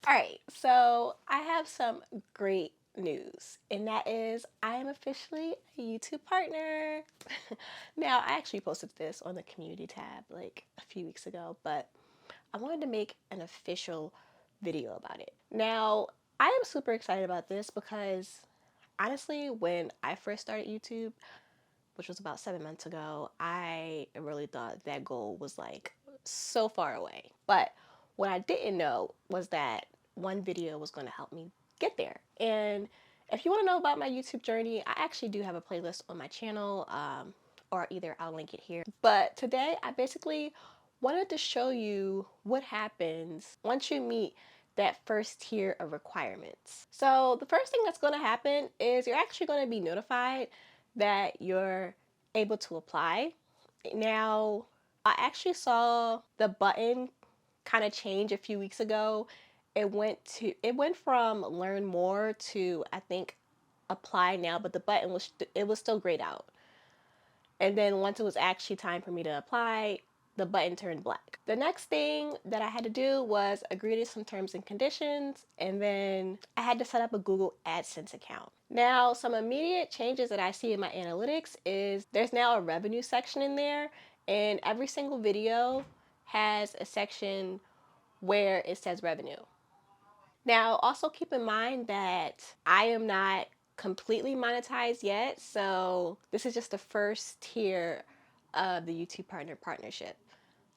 Alright, so I have some great news, and that is I am officially a YouTube partner. Now, I actually posted this on the community tab like a few weeks ago, but I wanted to make an official video about it. Now, I am super excited about this because honestly, when I first started YouTube, which was about 7 months ago, I really thought that goal was like so far away. But what I didn't know was that one video was going to help me get there. And if you want to know about my YouTube journey, I actually do have a playlist on my channel, or either I'll link it here. But today, I basically wanted to show you what happens once you meet that first tier of requirements. So the first thing that's going to happen is you're actually going to be notified that you're able to apply. Now, I actually saw the button kind of change a few weeks ago. It went from learn more to, I think, apply now, but the button was still grayed out. And then once it was actually time for me to apply, the button turned black. The next thing that I had to do was agree to some terms and conditions, and then I had to set up a Google AdSense account. Now, some immediate changes that I see in my analytics is there's now a revenue section in there, and every single video has a section where it says revenue. Now, also keep in mind that I am not completely monetized yet, so this is just the first tier of the YouTube partnership.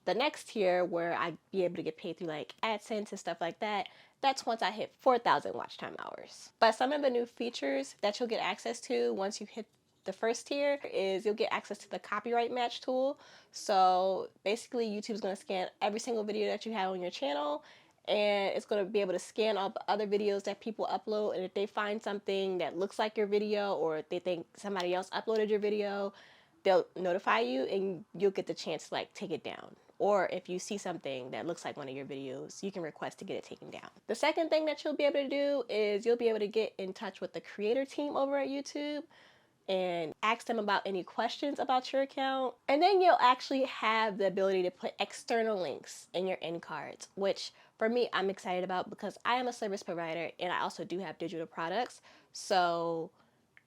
The next tier, where I'd be able to get paid through like AdSense and stuff like that, that's once I hit 4,000 watch time hours. But some of the new features that you'll get access to once you hit the first tier is you'll get access to the copyright match tool. So basically, YouTube's going to scan every single video that you have on your channel, and it's going to be able to scan all the other videos that people upload. And if they find something that looks like your video, or if they think somebody else uploaded your video, they'll notify you and you'll get the chance to like take it down. Or if you see something that looks like one of your videos, you can request to get it taken down. The second thing that you'll be able to do is you'll be able to get in touch with the creator team over at YouTube and ask them about any questions about your account. And then you'll actually have the ability to put external links in your end cards, which for me, I'm excited about because I am a service provider and I also do have digital products. So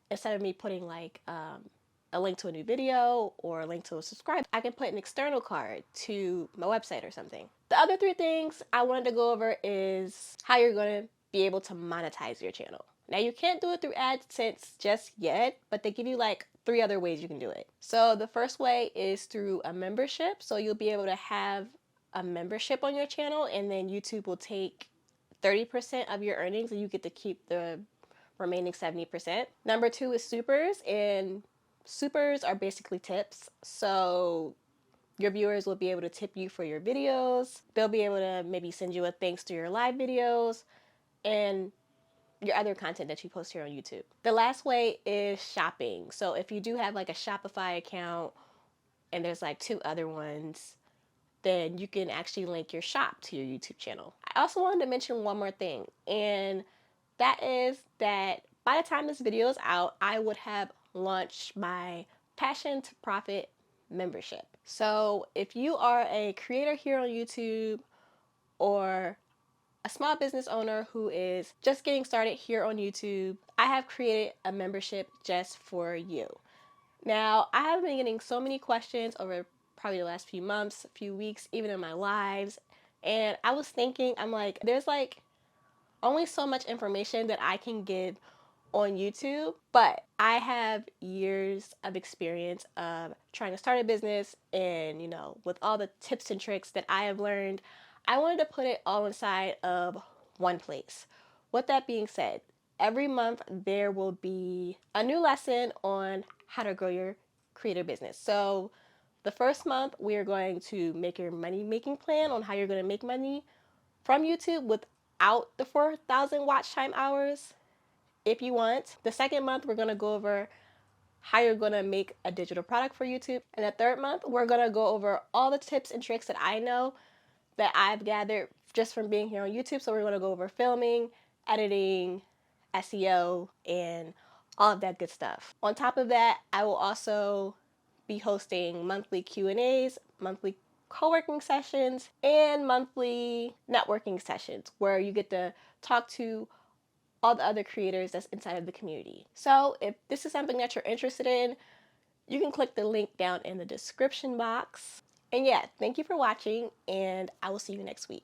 instead of me putting like a link to a new video or a link to a subscribe, I can put an external card to my website or something. The other three things I wanted to go over is how you're going to be able to monetize your channel. Now, you can't do it through AdSense just yet, but they give you like 3 other ways you can do it. So the first way is through a membership. So you'll be able to have a membership on your channel, and then YouTube will take 30% of your earnings and you get to keep the remaining 70%. Number 2 is supers, and supers are basically tips. So your viewers will be able to tip you for your videos. They'll be able to maybe send you a thanks to your live videos and your other content that you post here on YouTube. The last way is shopping. So if you do have like a Shopify account and there's like 2 other ones, then you can actually link your shop to your YouTube channel. I also wanted to mention one more thing, and that is that by the time this video is out, I would have launched my Passion to Profit membership. So if you are a creator here on YouTube or a small business owner who is just getting started here on YouTube, I have created a membership just for you. Now, I have been getting so many questions over probably the last few months, few weeks, even in my lives. And I was thinking, I'm like, there's like only so much information that I can give on YouTube, but I have years of experience of trying to start a business, and with all the tips and tricks that I have learned, I wanted to put it all inside of one place. With that being said, every month there will be a new lesson on how to grow your creator business. So the first month we are going to make your money making plan on how you're going to make money from YouTube without the 4,000 watch time hours if you want. The second month, we're going to go over how you're going to make a digital product for YouTube. And the third month, we're going to go over all the tips and tricks that I know that I've gathered just from being here on YouTube. So we're going to go over filming, editing, SEO, and all of that good stuff. On top of that, I will also be hosting monthly Q&As, monthly co-working sessions and monthly networking sessions where you get to talk to all the other creators that's inside of the community. So if this is something that you're interested in, you can click the link down in the description box. And yeah, thank you for watching, and I will see you next week.